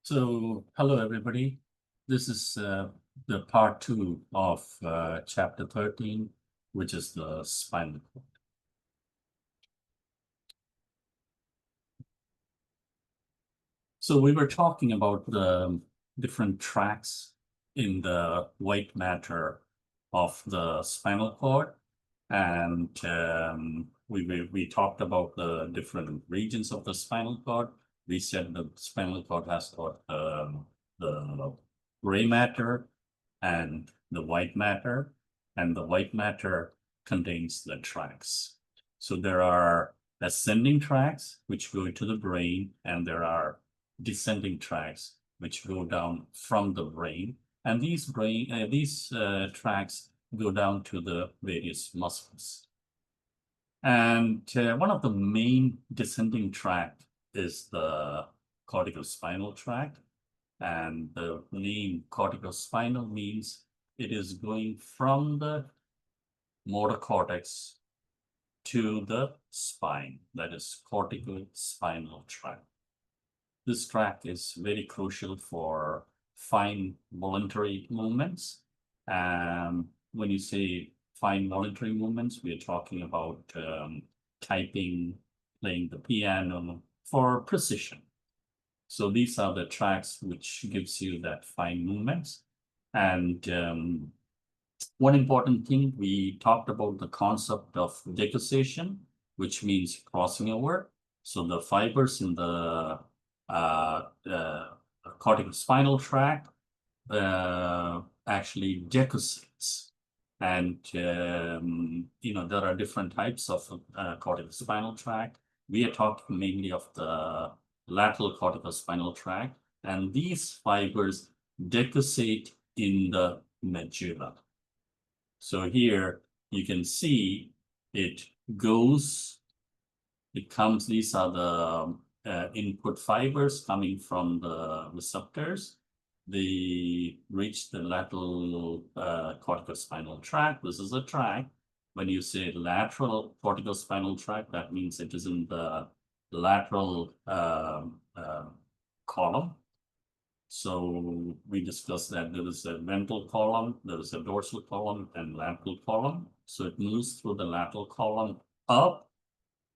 So, hello everybody. This is the part two of chapter 13, which is the spinal cord. So we were talking about the different tracks in the white matter of the spinal cord. And we talked about the different regions of the spinal cord. We said the spinal cord has got the gray matter and the white matter, and the white matter contains the tracts. So there are ascending tracts which go to the brain, and there are descending tracts which go down from the brain. And these tracts go down to the various muscles. And one of the main descending tract is the corticospinal tract. And the name corticospinal means it is going from the motor cortex to the spine, that is corticospinal tract. This tract is very crucial for fine voluntary movements. When you say fine voluntary movements, we are talking about typing, playing the piano for precision. So these are the tracks which gives you that fine movements. And one important thing, we talked about the concept of decussation, which means crossing over. So the fibers in the corticospinal tract actually decussates. And, there are different types of corticospinal tract. We are talking mainly of the lateral corticospinal tract, and these fibers decussate in the medulla. So here you can see it comes, these are the input fibers coming from the receptors. They reach the lateral corticospinal tract. This is a tract. When you say lateral corticospinal tract, that means it is in the lateral column. So we discussed that there is a ventral column, there is a dorsal column, and lateral column. So it moves through the lateral column up,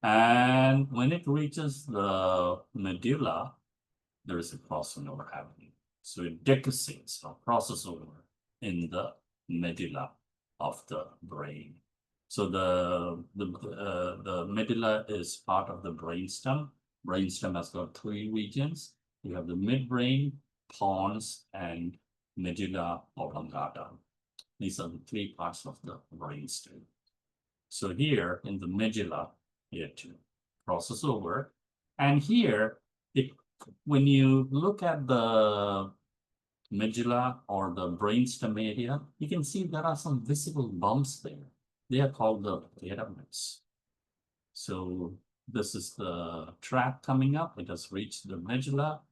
and when it reaches the medulla, there is a crossing over happening. So it decussates or crosses over in the medulla of the brain. So the medulla is part of the brainstem. Brainstem has got three regions. You have the midbrain, pons, and medulla oblongata. These are the three parts of the brainstem. So here in the medulla, it crosses over. And here, when you look at the medulla or the brainstem area, you can see there are some visible bumps there. They are called the pyramids. So this is the tract coming up. It has reached the medulla.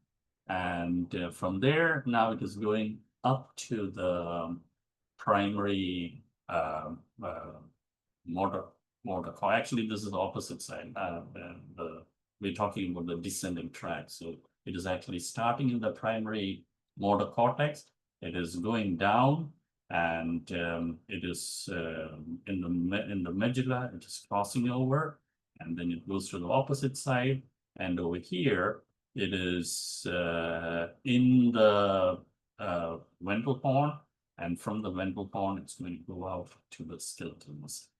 And from there, now it is going up to the primary motor. Actually, this is the opposite side. We're talking about the descending tract. So it is actually starting in the primary motor cortex. It is going down, and it is in the medulla. It is crossing over, and then it goes to the opposite side. And over here, it is in the ventral horn, and from the ventral horn, it's going to go out to the skeletal muscle.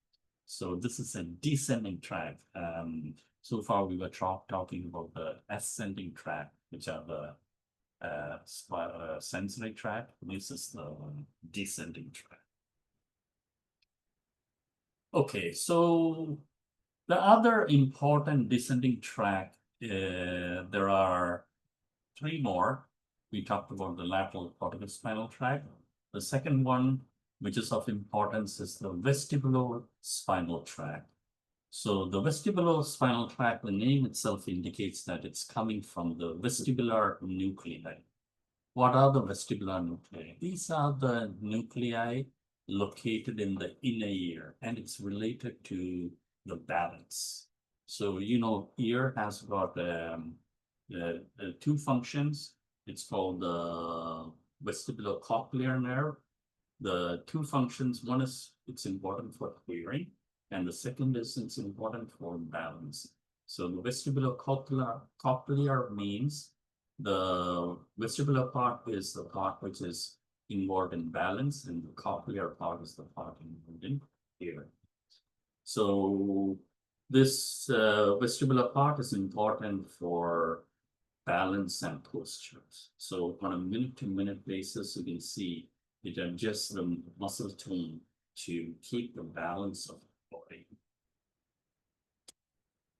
So this is a descending tract. So far, we were talking about the ascending tract, which are the sensory tract. This is the descending tract. Okay, so the other important descending tract, there are three more. We talked about the lateral corticospinal tract. The second one, which is of importance, is the vestibulospinal tract. So the vestibulospinal tract, the name itself indicates that it's coming from the vestibular nuclei. What are the vestibular nuclei? These are the nuclei located in the inner ear, and it's related to the balance. So, ear has got two functions. It's called the vestibulocochlear nerve. The two functions, one is it's important for hearing, and the second is it's important for balance. So the vestibulocochlear means the vestibular part is the part which is involved in balance, and the cochlear part is the part involved in hearing. So this vestibular part is important for balance and postures. So on a minute-to-minute basis, you can see it adjusts the muscle tone to keep the balance of the body.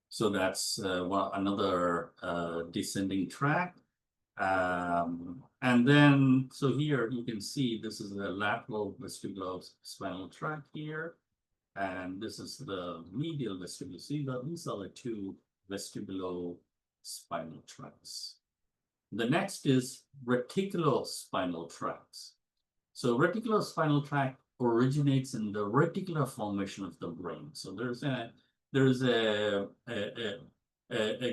So that's another descending tract. And then, so here you can see this is the lateral vestibulospinal tract here. And this is the medial vestibular. See, these are the two vestibulospinal tracts. The next is reticulospinal tracts. So reticulospinal tract originates in the reticular formation of the brain. So there's a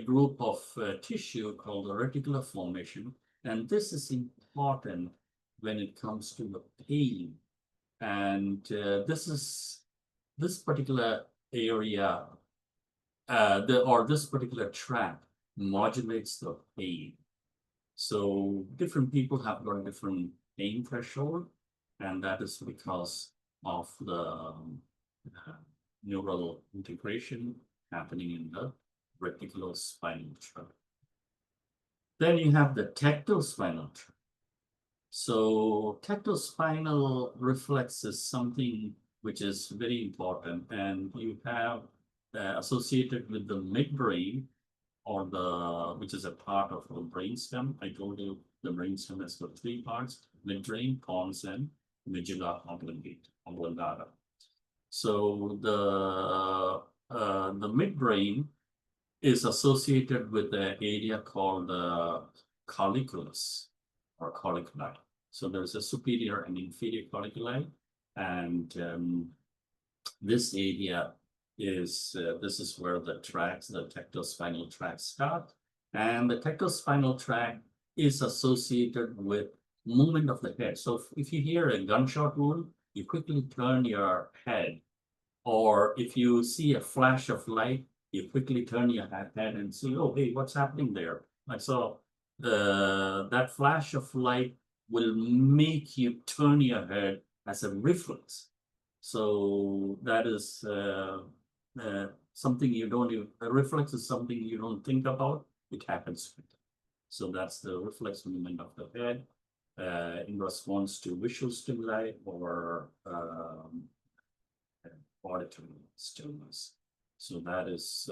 group of tissue called the reticular formation, and this is important when it comes to the pain. And this particular area, this particular tract modulates the pain. So different people have got a different pain threshold, and that is because of the neural integration happening in the reticulospinal tract. Then you have the tactile spinal tract. So tactile spinal reflex is something which is very important, and you have associated with the midbrain, or which is a part of the brainstem. I told you the brainstem has got three parts: midbrain, pons, and medulla oblongata. So the midbrain is associated with the area called the colliculus or colliculi. So there's a superior and inferior colliculi, and this area is this is where the tracts, the tactile spinal tracts start, and the tactile spinal tract is associated with movement of the head. So if you hear a gunshot wound, you quickly turn your head, or if you see a flash of light, you quickly turn your head and see, oh, hey, what's happening there? Like so, that flash of light will make you turn your head as a reflex. So that is something you don't even, a reflex is something you don't think about, it happens. So that's the reflex movement of the head in response to visual stimuli or auditory stimulus. So that is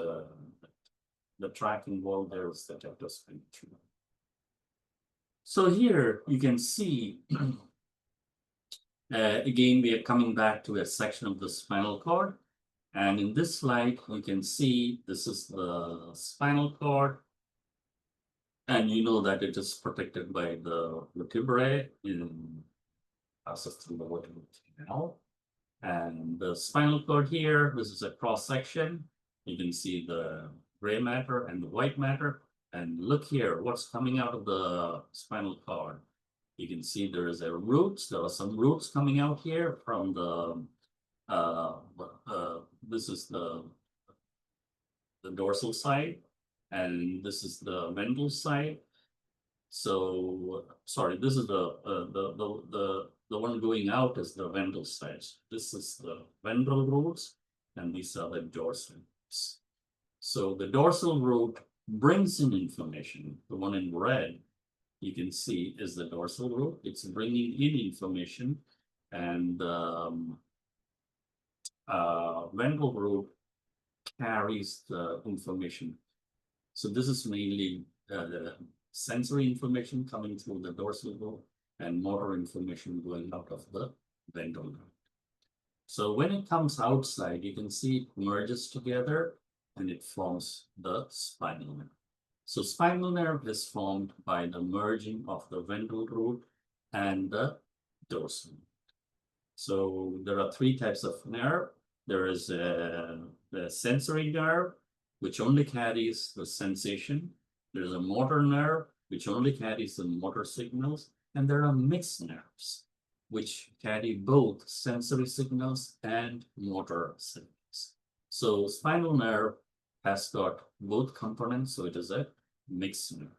the tract involved there is the tactile spinal tract. So here you can see, again, we are coming back to a section of the spinal cord. And in this slide, you can see this is the spinal cord. And you know that it is protected by the vertebrae in passes through the vertebral canal. And the spinal cord here, this is a cross section. You can see the gray matter and the white matter. And look here, what's coming out of the spinal cord. You can see there is a roots. There are some roots coming out here from the, this is the dorsal side, and this is the ventral side. So, sorry, this is the one going out is the ventral side. This is the ventral roots, and these are the dorsal roots. So the dorsal root brings in information. The one in red, you can see, is the dorsal root. It's bringing in information, and ventral root carries the information. So this is mainly the sensory information coming through the dorsal root and motor information going out of the ventral root. So when it comes outside, you can see it merges together and it forms the spinal nerve. So spinal nerve is formed by the merging of the ventral root and the dorsal. So there are three types of nerve. There is the sensory nerve, which only carries the sensation. There's a motor nerve, which only carries the motor signals, and there are mixed nerves, which carry both sensory signals and motor signals. So spinal nerve has got both components, so it is a mixed nerve.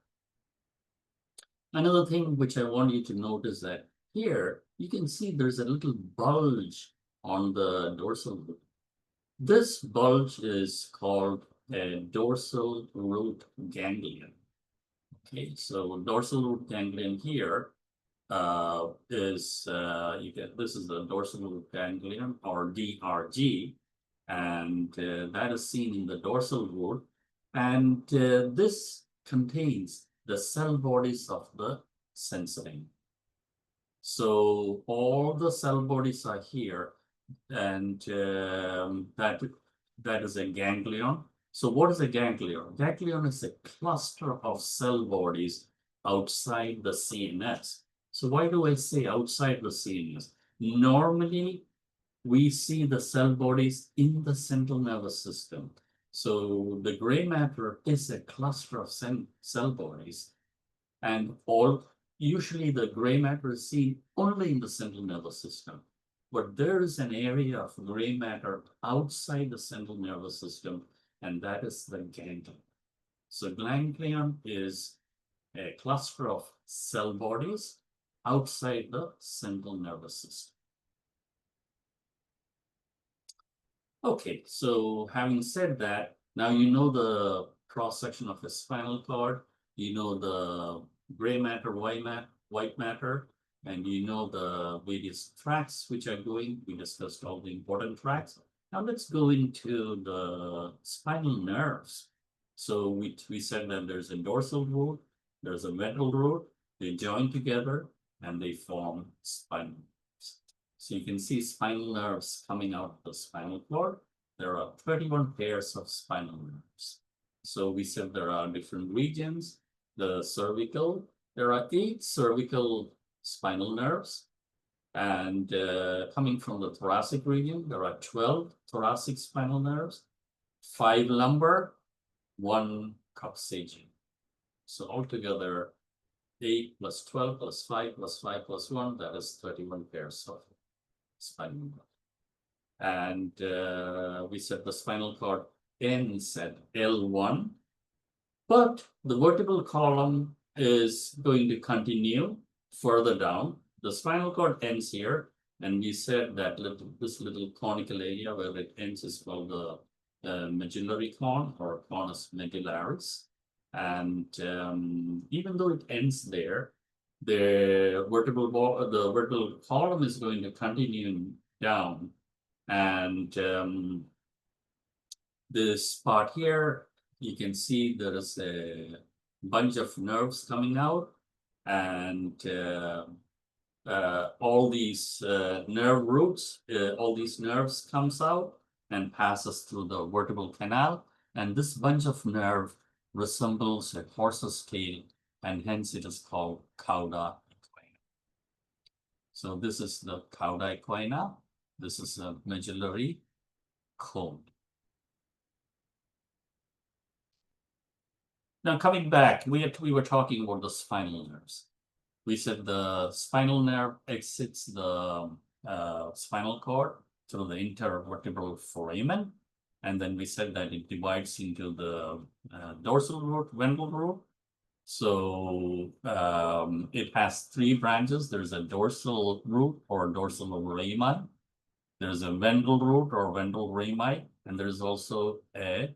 Another thing which I want you to notice that here you can see there's a little bulge on the dorsal root. This bulge is called a dorsal root ganglion. Okay, so dorsal root ganglion here is this is the dorsal root ganglion or DRG, and that is seen in the dorsal root, and this contains the cell bodies of the sensory. So all the cell bodies are here, and that is a ganglion. So what is a ganglion? Ganglion is a cluster of cell bodies outside the CNS. So why do I say outside the CNS? Normally, we see the cell bodies in the central nervous system. So the gray matter is a cluster of cell bodies, and usually the gray matter is seen only in the central nervous system. But there is an area of gray matter outside the central nervous system, and that is the ganglion. So ganglion is a cluster of cell bodies outside the central nervous system. Okay, so having said that, now you know the cross-section of the spinal cord, you know the gray matter, white matter, and you know the various tracts which are going. We discussed all the important tracts. Now let's go into the spinal nerves. So we said that there's a dorsal root, there's a ventral root, they join together and they form spinal nerves. So you can see spinal nerves coming out of the spinal cord. There are 31 pairs of spinal nerves. So we said there are different regions. The cervical, there are 8 cervical spinal nerves. And coming from the thoracic region, there are 12 thoracic spinal nerves, 5 lumbar, 1 coccygeal. So altogether, 8 plus 12 plus 5 plus 5 plus 1, that is 31 pairs of spinal nerves. And we said the spinal cord ends at L1, but the vertebral column is going to continue further down. The spinal cord ends here, and we said that this little conical area where it ends is called the medullary cone or conus medullaris. And even though it ends there, the vertebral column is going to continue down. And this part here, you can see there is a bunch of nerves coming out, and all these nerve roots, all these nerves comes out and passes through the vertebral canal, and this bunch of nerve resembles a horse's tail, and hence it is called cauda equina. So this is the cauda equina. This is a medullary cone. Now coming back, we were talking about the spinal nerves. We said the spinal nerve exits the spinal cord through the intervertebral foramen. And then we said that it divides into the dorsal root, ventral root. So it has 3 branches. There's a dorsal root or dorsal rami. There's a ventral root or ventral rami, and there's also a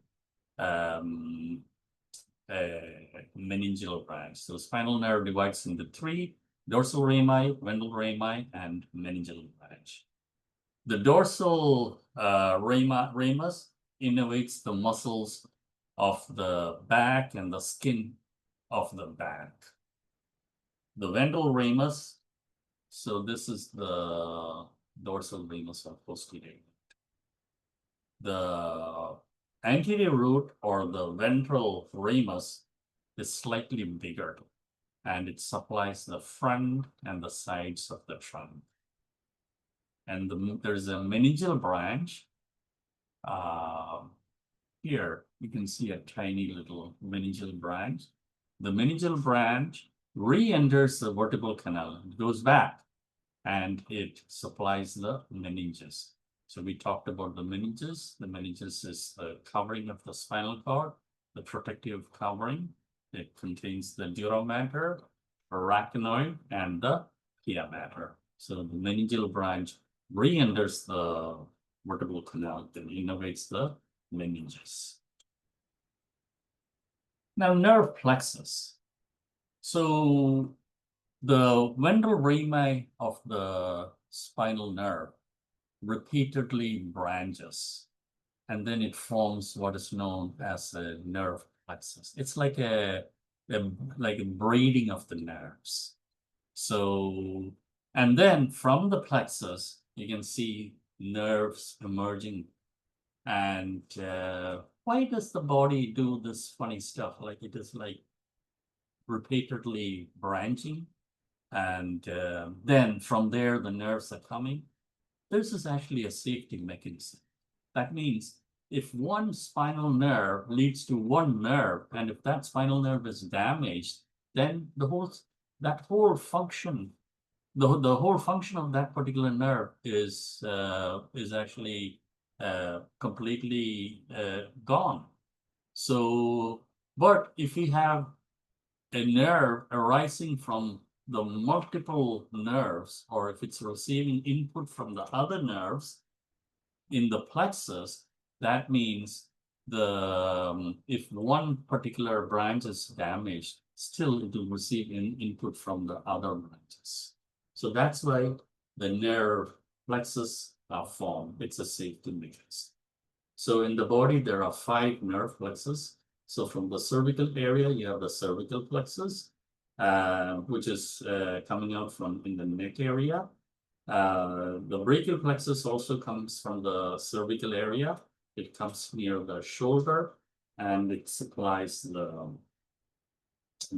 meningeal branch. So spinal nerve divides into 3: dorsal rami, ventral rami, and meningeal branch. The dorsal ramus innervates the muscles of the back and the skin of the back. The ventral ramus, so this is the dorsal ramus or posterior. The anterior root or the ventral ramus is slightly bigger, and it supplies the front and the sides of the trunk. And there's a meningeal branch. Here you can see a tiny little meningeal branch, the meningeal branch re-enters the vertebral canal, it goes back, and it supplies the meninges. So we talked about the meninges. The meninges is the covering of the spinal cord, the protective covering. It contains the dura mater, arachnoid, and the pia mater. So the meningeal branch re-enters the vertebral canal, then innervates the meninges. Now, nerve plexus. So the ventral rami of the spinal nerve repeatedly branches, and then it forms what is known as a nerve plexus. It's like like a braiding of the nerves. So, and then from the plexus, you can see nerves emerging. And why does the body do this funny stuff? Like it is like repeatedly branching, and then from there the nerves are coming. This is actually a safety mechanism. That means if one spinal nerve leads to one nerve, and if that spinal nerve is damaged, then the whole function, the whole function of that particular nerve is actually completely gone. So, but if we have a nerve arising from the multiple nerves, or if it's receiving input from the other nerves in the plexus, that means if one particular branch is damaged, still it will receive input from the other branches. So that's why the nerve plexus are formed. It's a safety mechanism. So in the body, there are 5 nerve plexus. So from the cervical area, you have the cervical plexus, which is coming out from in the neck area. The brachial plexus also comes from the cervical area. It comes near the shoulder, and it supplies the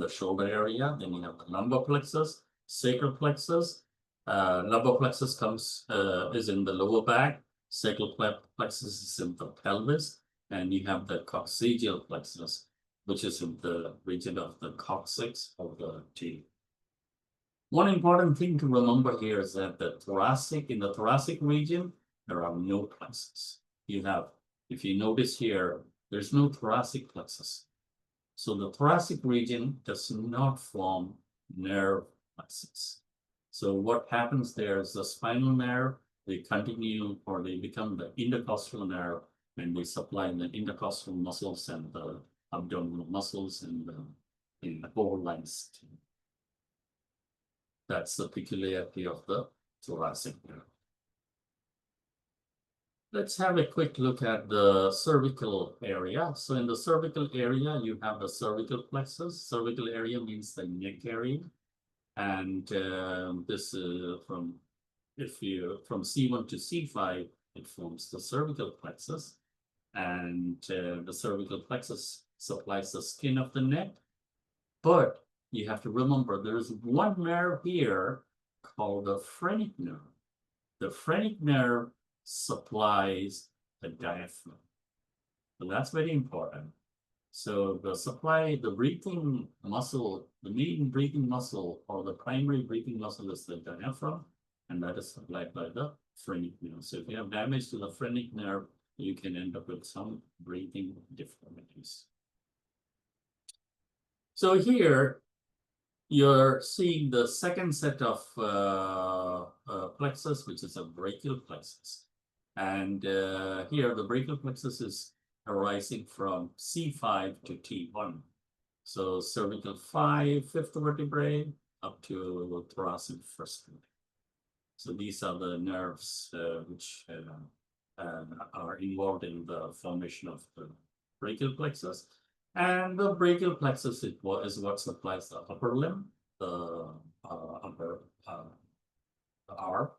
shoulder area. Then you have the lumbar plexus, sacral plexus. Lumbar plexus is in the lower back. Sacral plexus is in the pelvis, and you have the coccygeal plexus, which is in the region of the coccyx of the tail. One important thing to remember here is that in the thoracic region, there are no plexus. If you notice here, there's no thoracic plexus. So the thoracic region does not form nerve plexus. So what happens there is the spinal nerve, they continue or they become the intercostal nerve, and they supply the intercostal muscles and the abdominal muscles in the whole length. That's the peculiarity of the thoracic nerve. Let's have a quick look at the cervical area. So in the cervical area, you have the cervical plexus. Cervical area means the neck area. And this from C1 to C5, it forms the cervical plexus. And the cervical plexus supplies the skin of the neck. But you have to remember there's one nerve here called the phrenic nerve. The phrenic nerve supplies the diaphragm. So that's very important. So the breathing muscle, the main breathing muscle or the primary breathing muscle is the diaphragm, and that is supplied by the phrenic nerve. So if you have damage to the phrenic nerve, you can end up with some breathing difficulties. So here, you're seeing the second set of plexus, which is a brachial plexus. And here, the brachial plexus is arising from C5 to T1. So cervical 5th vertebrae up to thoracic 1st vertebrae. So these are the nerves which are involved in the formation of the brachial plexus. And the brachial plexus is what supplies the upper limb, the upper arm.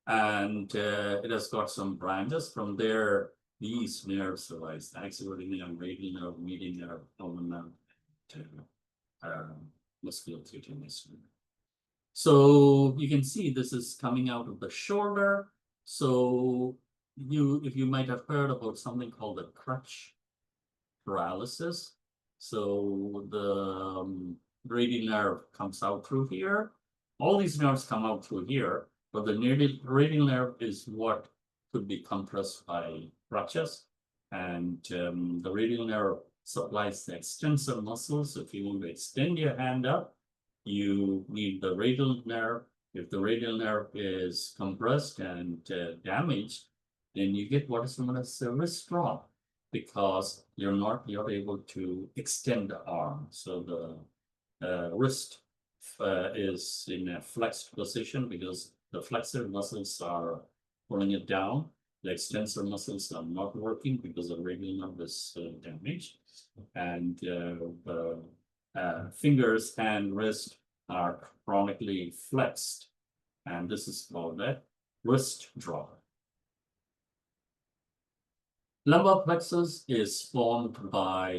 And it has got some branches. From there, these nerves arise: the axillary nerve, radial nerve, median nerve, ulnar nerve, musculocutaneous nerve. So you can see this is coming out of the shoulder. So if you might have heard about something called the crutch paralysis. So radial nerve comes out through here. All these nerves come out through here, but the radial nerve is what could be compressed by crutches. And the radial nerve supplies the extensor muscles. If you want to extend your hand up, you need the radial nerve. If the radial nerve is compressed and damaged, then you get what is known as a wrist drop, because you're able to extend the arm. So the wrist is in a flexed position because the flexor muscles are pulling it down. The extensor muscles are not working because the radial nerve is damaged. And fingers and wrist are chronically flexed. And this is called a wrist drop. Lumbar plexus is formed by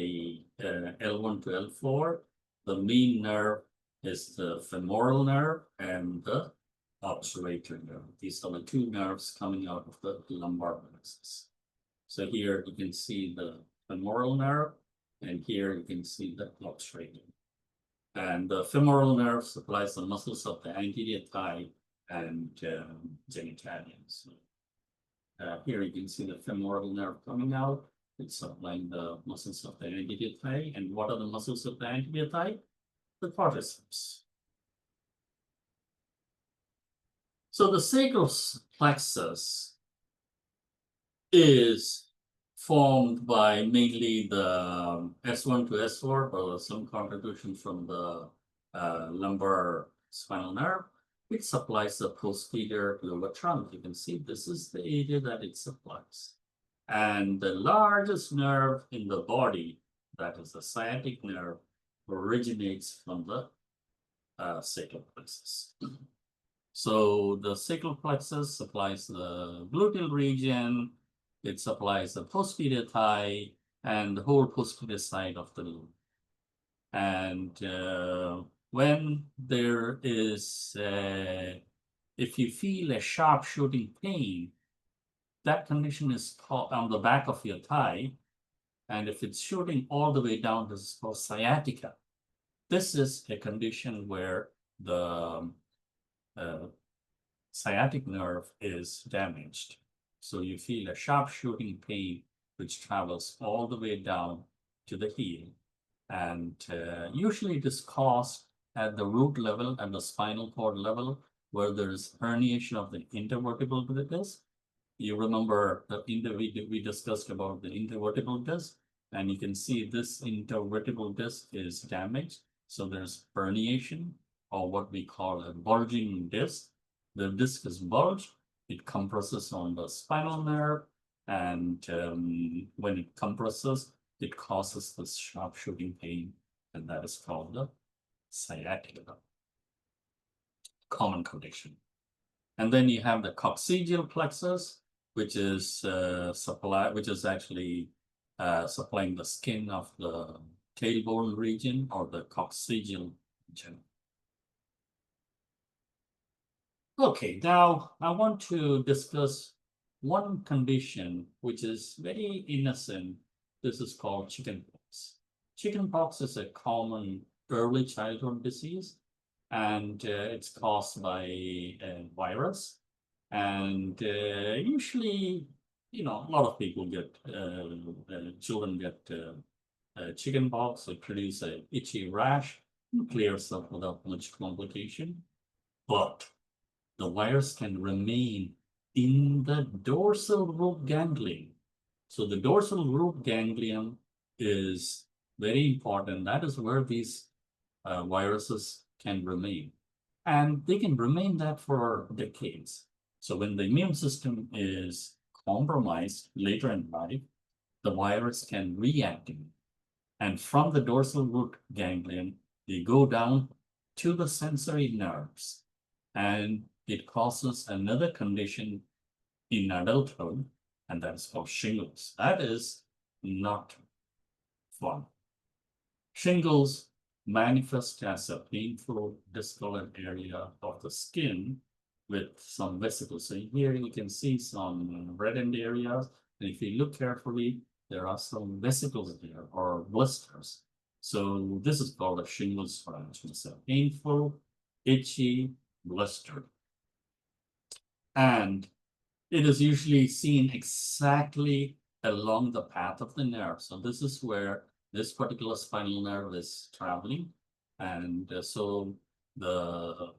L1 to L4. The main nerve is the femoral nerve and the obturator nerve. These are the two nerves coming out of the lumbar plexus. So here you can see the femoral nerve, and here you can see the obturator. And the femoral nerve supplies the muscles of the anterior thigh and genitalia. So, here you can see the femoral nerve coming out. It's supplying the muscles of the anterior thigh. And what are the muscles of the anterior thigh? The quadriceps. So the sacral plexus is formed by mainly the S1 to S4, but some contribution from the lumbar spinal nerve, which supplies the posterior lower trunk. You can see this is the area that it supplies. And the largest nerve in the body, that is the sciatic nerve, originates from the sacral plexus. So the sacral plexus supplies the gluteal region, it supplies the posterior thigh and the whole posterior side of the limb. And when there is, if you feel a sharp shooting pain, that condition is called on the back of your thigh. And if it's shooting all the way down, this is called sciatica. This is a condition where the sciatic nerve is damaged. So you feel a sharp shooting pain which travels all the way down to the heel. And usually it is caused at the root level and the spinal cord level, where there is herniation of the intervertebral disc. You remember that we discussed about the intervertebral disc, and you can see this intervertebral disc is damaged. So there's herniation, or what we call a bulging disc. The disc is bulged, it compresses on the spinal nerve, and when it compresses, it causes this sharp shooting pain, and that is called the sciatica. Common condition. And then you have the coccygeal plexus, which is actually supplying the skin of the tailbone region, or the coccygeal region. Okay, now I want to discuss one condition which is very innocent. This is called chickenpox. Chickenpox is a common early childhood disease, and it's caused by a virus. And usually, a lot of people get, children get chickenpox. It produces an itchy rash, clears up without much complication. But the virus can remain in the dorsal root ganglion. So the dorsal root ganglion is very important. That is where these viruses can remain. And they can remain that for decades. So when the immune system is compromised later in life, the virus can reactivate. And from the dorsal root ganglion, they go down to the sensory nerves. And it causes another condition in adulthood, and that's called shingles. That is not fun. Shingles manifest as a painful discolored area of the skin with some vesicles. So here you can see some reddened areas, and if you look carefully, there are some vesicles there, or blisters. So this is called a shingles fracture. It's a painful, itchy blister. And it is usually seen exactly along the path of the nerve. So this is where this particular spinal nerve is traveling. And so the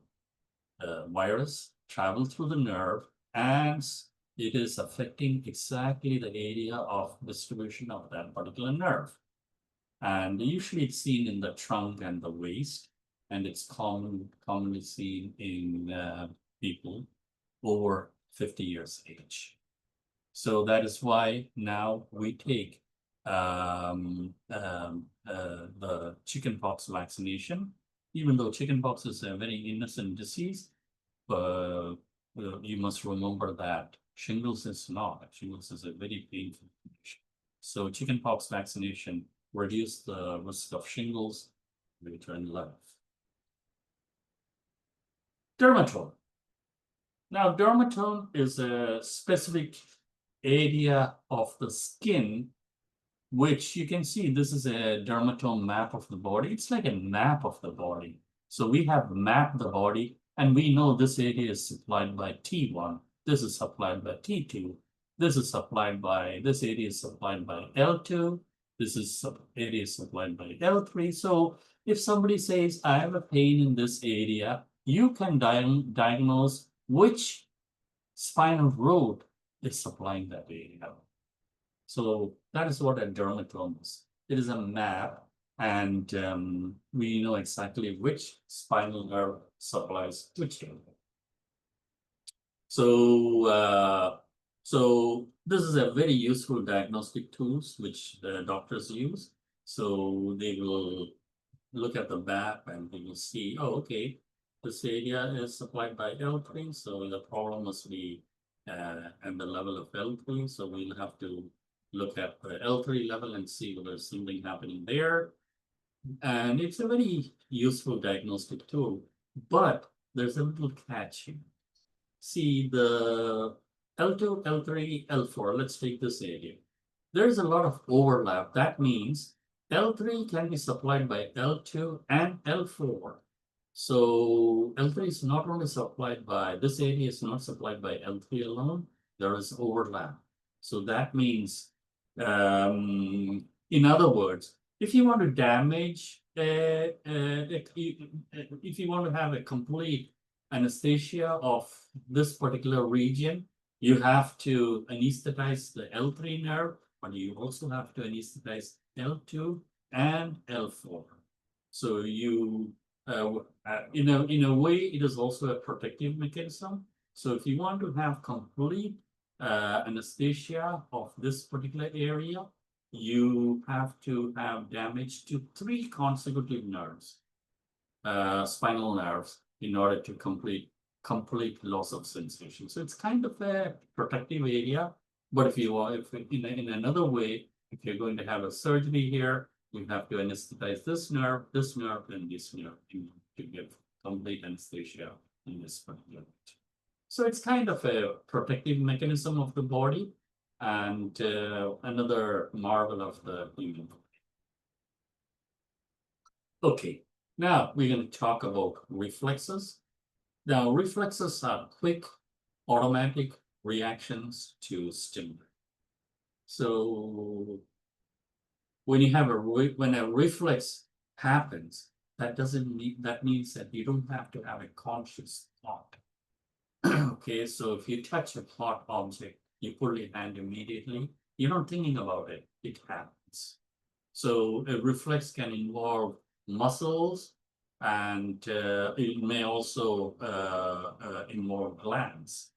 virus travels through the nerve and it is affecting exactly the area of distribution of that particular nerve. And usually it's seen in the trunk and the waist, and it's commonly seen in people over 50 years age. So that is why now we take the chickenpox vaccination, even though chickenpox is a very innocent disease, you must remember that shingles is not. Shingles is a very painful condition. So chickenpox vaccination reduce the risk of shingles later in life. Dermatome. Now, dermatome is a specific area of the skin, which you can see this is a dermatome map of the body. It's like a map of the body. So we have mapped the body, and we know this area is supplied by T1. This is supplied by T2. This is supplied by, this area is supplied by L2. This is area supplied by L3. So if somebody says, I have a pain in this area, you can diagnose which spinal root is supplying that area. So that is what a dermatome is. It is a map, and we know exactly which spinal nerve supplies which nerve. So, so this is a very useful diagnostic tools which the doctors use. So they will look at the map and they will see, oh, okay, this area is supplied by L3, so the problem must be at the level of L3. So we'll have to look at the L3 level and see whether there's something happening there. And it's a very useful diagnostic tool, but there's a little catch here. See the L2, L3, L4, let's take this area. There's a lot of overlap. That means L3 can be supplied by L2 and L4. So L3 is not only supplied by, this area is not supplied by L3 alone, there is overlap. So that means, in other words, if you want to damage, if you want to have a complete anesthesia of this particular region, you have to anesthetize the L3 nerve, but you also have to anesthetize L2 and L4. So you, in a way, it is also a protective mechanism. So if you want to have complete anesthesia of this particular area, you have to have damage to 3 consecutive nerves, spinal nerves, in order to complete loss of sensation. So it's kind of a protective area. But if you are, if in another way, if you're going to have a surgery here, you have to anesthetize this nerve, and this nerve to give complete anesthesia in this particular. So it's kind of a protective mechanism of the body, and another marvel of the human body. Okay, now we're going to talk about reflexes. Now, reflexes are quick, automatic reactions to stimuli. So when you have when a reflex happens, that means that you don't have to have a conscious thought. Okay, so if you touch a hot object, you put your hand immediately. You're not thinking about it, it happens. So a reflex can involve muscles, and it may also involve glands.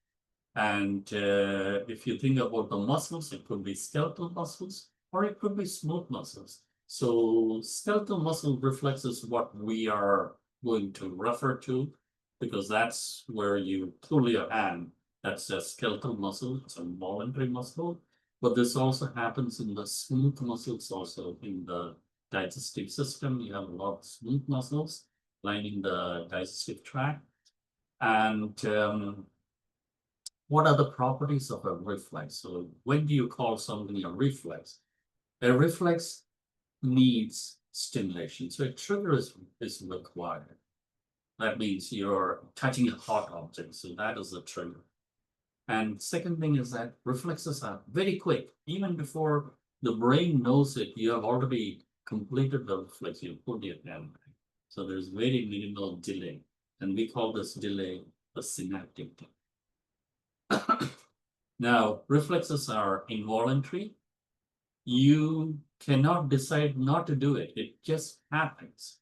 And if you think about the muscles, it could be skeletal muscles or it could be smooth muscles. So skeletal muscle reflex is what we are going to refer to, because that's where you pull your hand. That's a skeletal muscle, it's a voluntary muscle. But this also happens in the smooth muscles, also in the digestive system. You have a lot of smooth muscles lining the digestive tract. And what are the properties of a reflex? So when do you call something a reflex? A reflex needs stimulation. So a trigger is required. That means you're touching a hot object. So that is a trigger. And second thing is that reflexes are very quick. Even before the brain knows it, you have already completed the reflex. You put your hand. So there's very minimal delay. And we call this delay the synaptic delay. Now, reflexes are involuntary. You cannot decide not to do it. It just happens.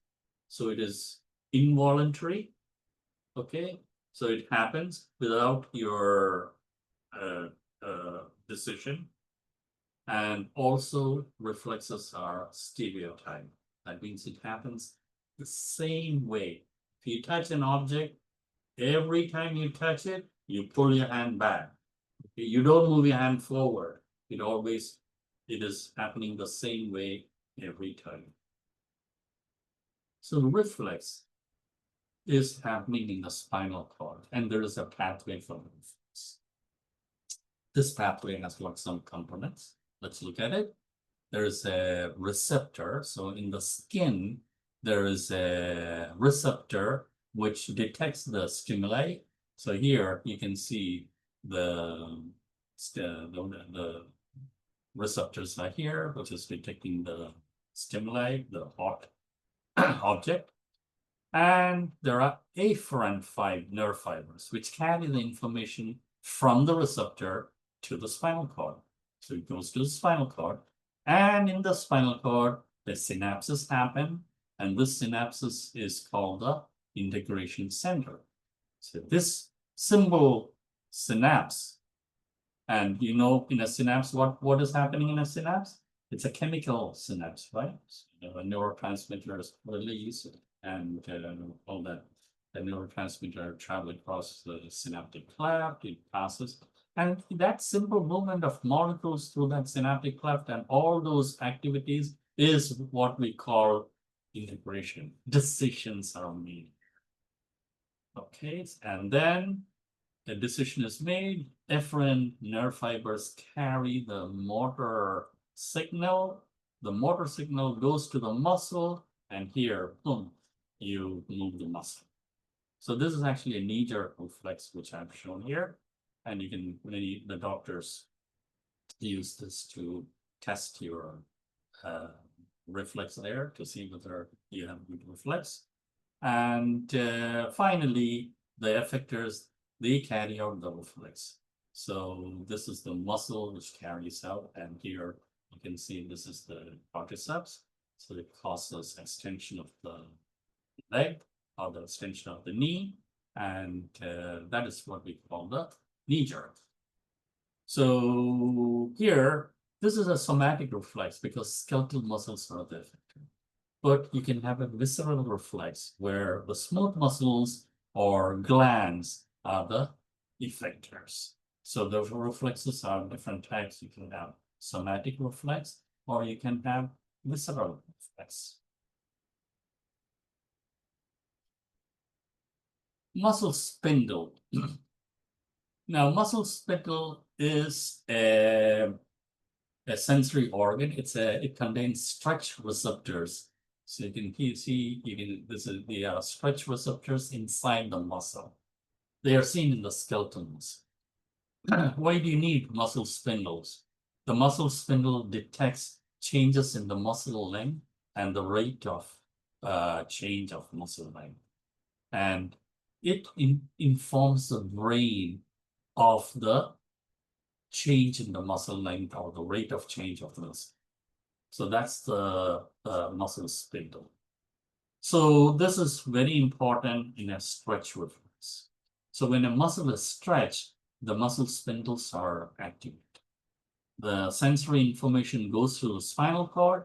So it is involuntary. Okay. So it happens without your decision. And also reflexes are stereotyped. That means it happens the same way. If you touch an object, every time you touch it, you pull your hand back. You don't move your hand forward. It is happening the same way every time. So reflex is happening in the spinal cord, and there is a pathway for reflex. This pathway has got some components. Let's look at it. There is a receptor. So in the skin, there is a receptor which detects the stimuli. So here you can see the receptors are here, which is detecting the stimuli, the hot object. And there are afferent nerve fibers, which carry the information from the receptor to the spinal cord. So it goes to the spinal cord. And in the spinal cord, the synapses happen. And this synapses is called the integration center. So this symbol synapse, and you know, in a synapse, what is happening in a synapse? It's a chemical synapse, right? So, neurotransmitters release and all that. The neurotransmitter travel across the synaptic cleft, it passes. And that simple movement of molecules through that synaptic cleft and all those activities is what we call integration. Decisions are made. Okay, and then the decision is made. Efferent nerve fibers carry the motor signal. The motor signal goes to the muscle, and here, boom, you move the muscle. So this is actually a knee-jerk reflex, which I've shown here. And you can, the doctors use this to test your reflex there to see whether you have good reflex. And finally, the effectors, they carry out the reflex. So this is the muscle which carries out, and here you can see this is the quadriceps. So it causes extension of the leg or the extension of the knee, and that is what we call the knee jerk. So here, this is a somatic reflex because skeletal muscles are the effector. But you can have a visceral reflex where the smooth muscles or glands are the effectors. So the reflexes are different types. You can have somatic reflex or you can have visceral reflex. Muscle spindle. Now, muscle spindle is a sensory organ. It contains stretch receptors. So you can see the stretch receptors inside the muscle. They are seen in the skeletal muscle. Why do you need muscle spindles? The muscle spindle detects changes in the muscle length and the rate of change of muscle length. And it informs the brain of the change in the muscle length or the rate of change of the muscle. So that's the muscle spindle. So this is very important in a stretch reflex. So when a muscle is stretched, the muscle spindles are activated. The sensory information goes through the spinal cord,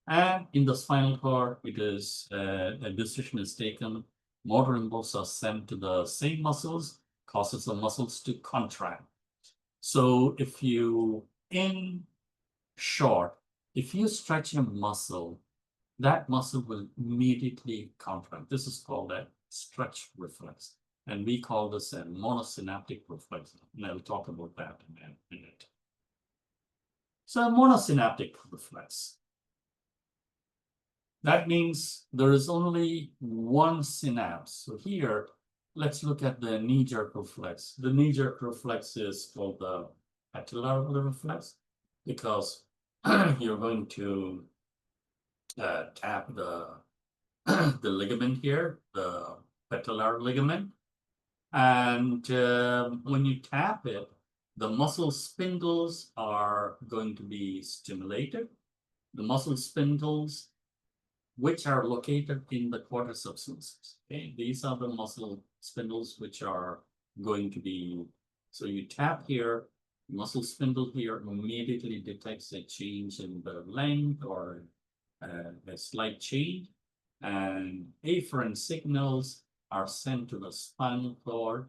and in the spinal cord, it is a decision is taken. Motor impulses are sent to the same muscles, causes the muscles to contract. So if you, in short, if you stretch a muscle, that muscle will immediately contract. This is called a stretch reflex. And we call this a monosynaptic reflex. And I'll talk about that in a minute. So a monosynaptic reflex. That means there is only one synapse. So here, let's look at the knee-jerk reflex. The knee-jerk reflex is called the patellar reflex because you're going to tap the the ligament here, the patellar ligament, and when you tap it, the muscle spindles are going to be stimulated. The muscle spindles which are located in the quadriceps muscles. Okay, these are the muscle spindles which are going to be, so you tap here, muscle spindle here immediately detects a change in the length or a slight change, and afferent signals are sent to the spinal cord,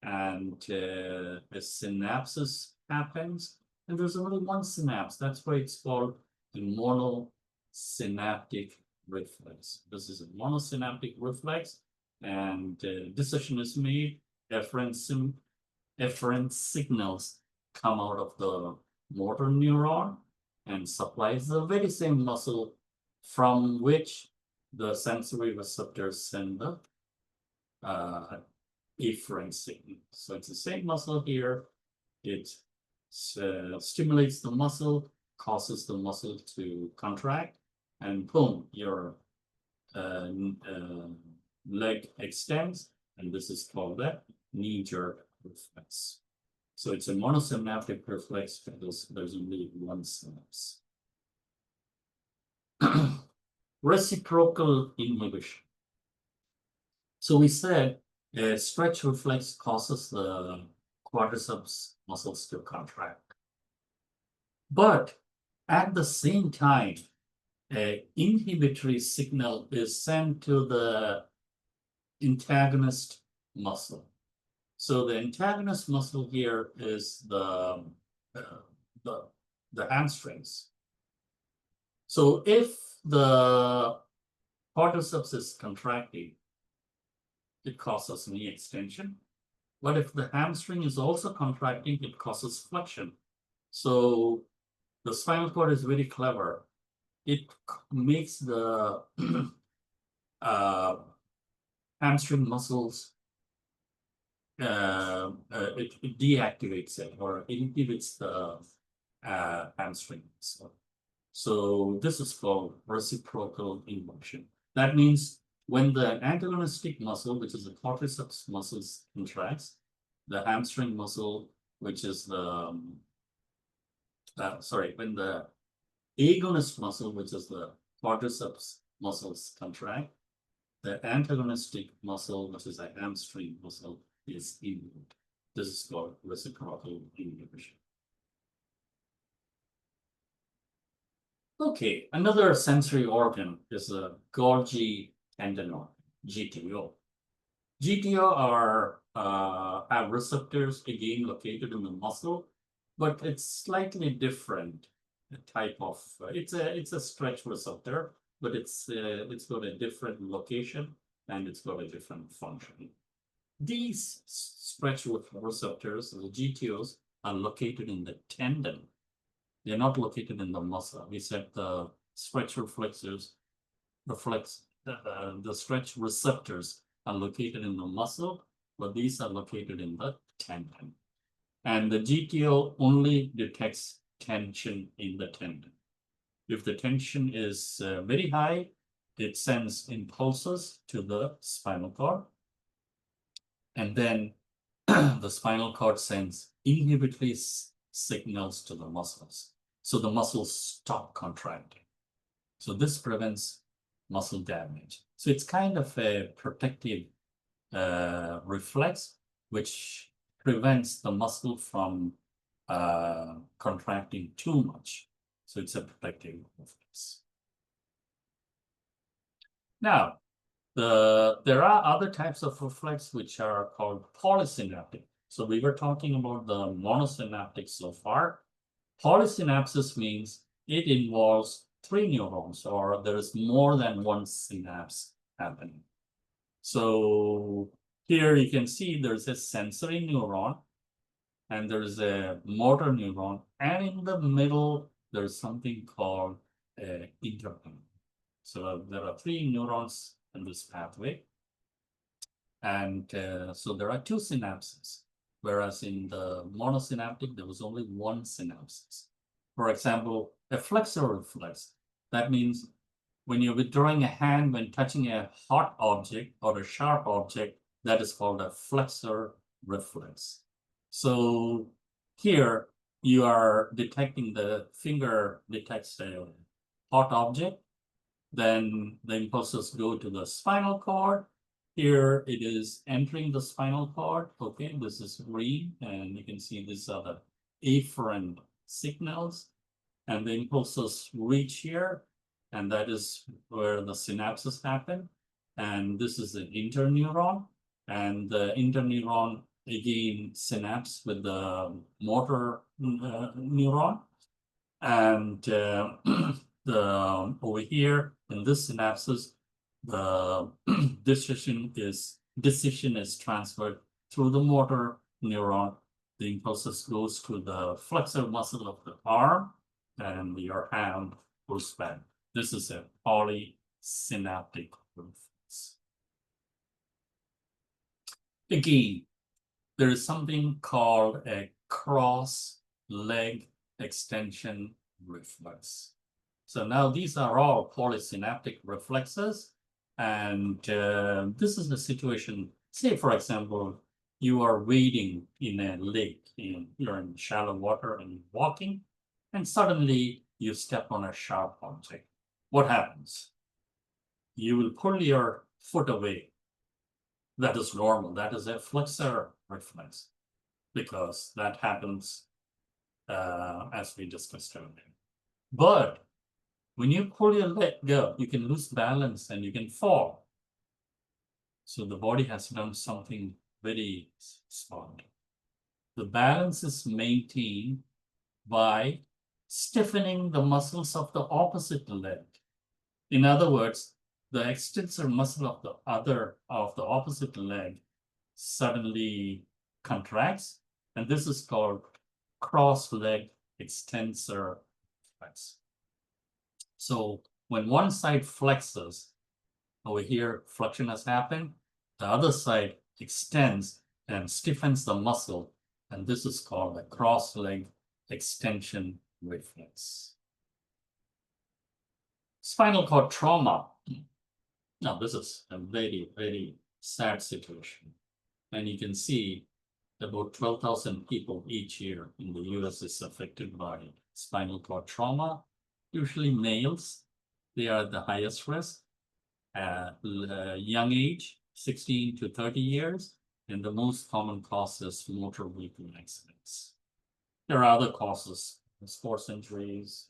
and a synapses happens, and there's only one synapse. That's why it's called the monosynaptic reflex. This is a monosynaptic reflex, and decision is made. Efferent signals come out of the motor neuron and supplies the very same muscle from which the sensory receptors send the efferent signal. So it's the same muscle here. It stimulates the muscle, causes the muscle to contract, and boom, your leg extends, and this is called the knee-jerk reflex. So it's a monosynaptic reflex because there's only one synapse. Reciprocal inhibition. So we said a stretch reflex causes the quadriceps muscles to contract. But at the same time, an inhibitory signal is sent to the antagonist muscle. So the antagonist muscle here is the hamstrings. So if the quadriceps is contracting, it causes knee extension. But if the hamstring is also contracting, it causes flexion. So the spinal cord is very clever. It makes the hamstring muscles, it deactivates it or inhibits the hamstring muscle. So this is called reciprocal inhibition. That means when the antagonistic muscle, which is the quadriceps muscles, contracts, the hamstring muscle, which is the when the agonist muscle, which is the quadriceps muscles, contract, the antagonistic muscle, which is a hamstring muscle, is inhibited. This is called reciprocal inhibition. Okay, another sensory organ is a Golgi tendon, GTO. GTO are have receptors again located in the muscle, but it's slightly different type of. It's a stretch receptor, but it's got a different location and it's got a different function. These stretch receptors, the GTOs, are located in the tendon. They're not located in the muscle. We said the stretch reflexes, the stretch receptors are located in the muscle, but these are located in the tendon. And the GTO only detects tension in the tendon. If the tension is very high, it sends impulses to the spinal cord. And then the spinal cord sends inhibitory signals to the muscles. So the muscles stop contracting. So this prevents muscle damage. So it's kind of a protective reflex, which prevents the muscle from contracting too much. So it's a protective reflex. Now, there are other types of reflex which are called polysynaptic. So we were talking about the monosynaptic so far. Polysynapsis means it involves 3 neurons, or there is more than one synapse happening. So here you can see there's a sensory neuron, and there's a motor neuron, and in the middle, there's something called an intervate. So there are 3 neurons in this pathway. And so there are 2 synapses, whereas in the monosynaptic, there was only 1 synapses. For example, a flexor reflex, that means when you're withdrawing a hand when touching a hot object or a sharp object, that is called a flexor reflex. So here you are detecting, the finger detects a hot object, then the impulses go to the spinal cord. Here it is entering the spinal cord. Okay, this is green, and you can see these are the afferent signals, and the impulses reach here, and that is where the synapses happen. And this is the interneuron, and the interneuron again synapse with the motor neuron, and the over here in this synapses, the decision is transferred through the motor neuron. The impulses goes to the flexor muscle of the arm, and your hand goes back. This is a polysynaptic reflex. Again, there is something called a cross leg extension reflex. So now these are all polysynaptic reflexes, and this is the situation. Say, for example, you are wading in a lake, you're in shallow water and walking, and suddenly you step on a sharp object. What happens? You will pull your foot away. That is normal. That is a flexor reflex, because that happens as we discussed earlier. But when you pull your leg go, you can lose balance and you can fall. So the body has done something very smart. The balance is maintained by stiffening the muscles of the opposite leg. In other words, the extensor muscle of the opposite leg suddenly contracts, and this is called cross leg extensor flex. So when one side flexes, over here flexion has happened, the other side extends and stiffens the muscle, and this is called a cross leg extension reflex. Spinal cord trauma. Now this is a very, very sad situation, and you can see about 12,000 people each year in the US is affected by spinal cord trauma. Usually males, they are the highest risk at young age, 16 to 30 years, and the most common cause is motor vehicle accidents. There are other causes, sports injuries,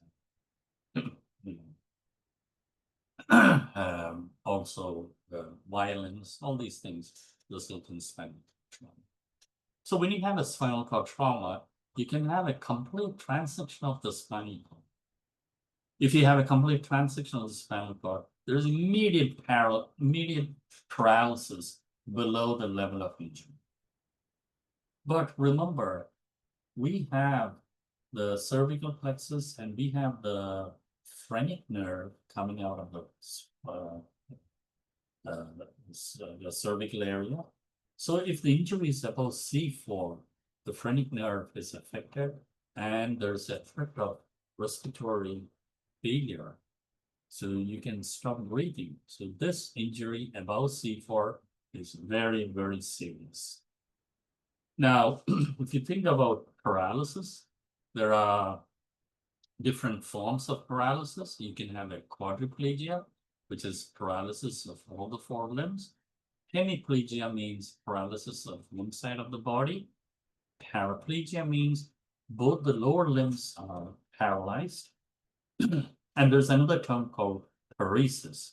also violence, all these things result in spinal trauma. So when you have a spinal cord trauma, you can have a complete transection of the spinal cord. If you have a complete transection of the spinal cord, there is immediate paralysis below the level of injury. But remember, we have the cervical plexus and we have the phrenic nerve coming out of the cervical area. So if the injury is above C4, the phrenic nerve is affected and there's a threat of respiratory failure. So you can stop breathing. So this injury above C4 is very, very serious. Now, if you think about paralysis, there are different forms of paralysis. You can have a quadriplegia, which is paralysis of all the 4 limbs. Hemiplegia means paralysis of one side of the body. Paraplegia means both the lower limbs are paralyzed. And there's another term called paresis.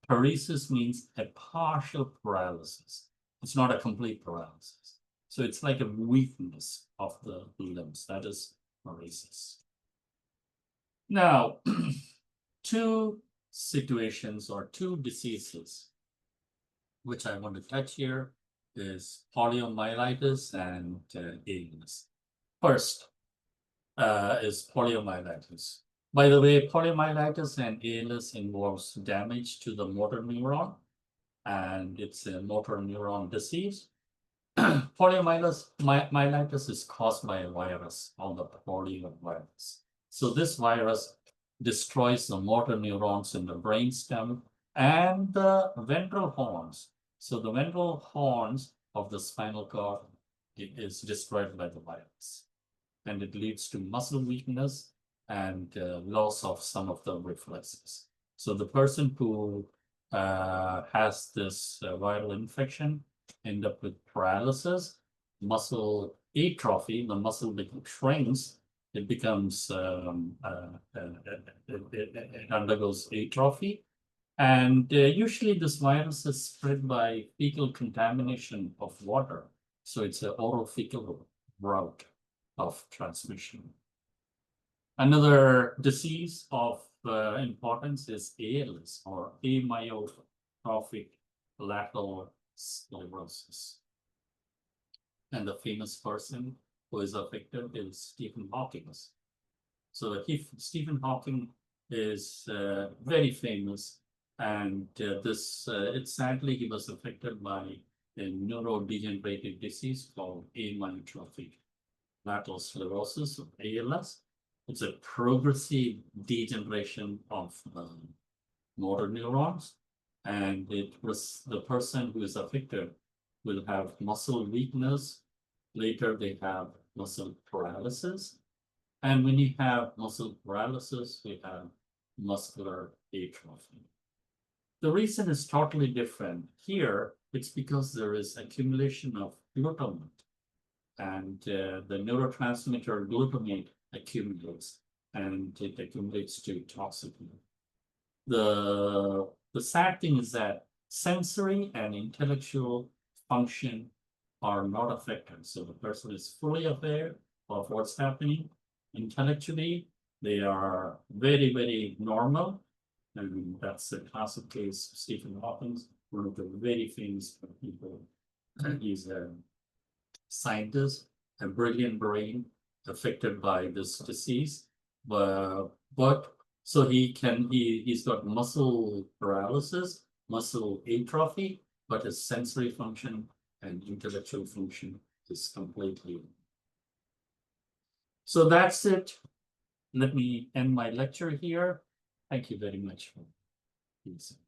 Paresis means a partial paralysis. It's not a complete paralysis. So it's like a weakness of the limbs. That is paresis. Now, 2 situations or 2 diseases which I want to touch here is poliomyelitis and ALS. First is poliomyelitis. By the way, poliomyelitis and ALS involves damage to the motor neuron, and it's a motor neuron disease. Poliomyelitis is caused by a virus called the poliovirus. So this virus destroys the motor neurons in the brainstem and the ventral horns. So the ventral horns of the spinal cord is destroyed by the virus, and it leads to muscle weakness and loss of some of the reflexes. So the person who has this viral infection end up with paralysis, muscle atrophy. The muscle shrinks. It becomes it undergoes atrophy, and usually this virus is spread by fecal contamination of water. So it's an oral-fecal route of transmission. Another disease of importance is ALS, or amyotrophic lateral sclerosis. And the famous person who is affected is Stephen Hawking. So Stephen Hawking is very famous, and sadly he was affected by a neurodegenerative disease called amyotrophic lateral sclerosis, or ALS. It's a progressive degeneration of motor neurons, and it was the person who is affected will have muscle weakness. Later, they have muscle paralysis. And when you have muscle paralysis, we have muscular atrophy. The reason is totally different. Here, it's because there is accumulation of glutamate, and the neurotransmitter glutamate accumulates, and it accumulates to toxicity. The sad thing is that sensory and intellectual function are not affected. So the person is fully aware of what's happening. Intellectually, they are very, very normal. And that's the classic case of Stephen Hawking, one of the very famous people. He's a scientist, a brilliant brain affected by this disease. But so he's got muscle paralysis, muscle atrophy, but his sensory function and intellectual function is completely. So that's it. Let me end my lecture here. Thank you very much for listening.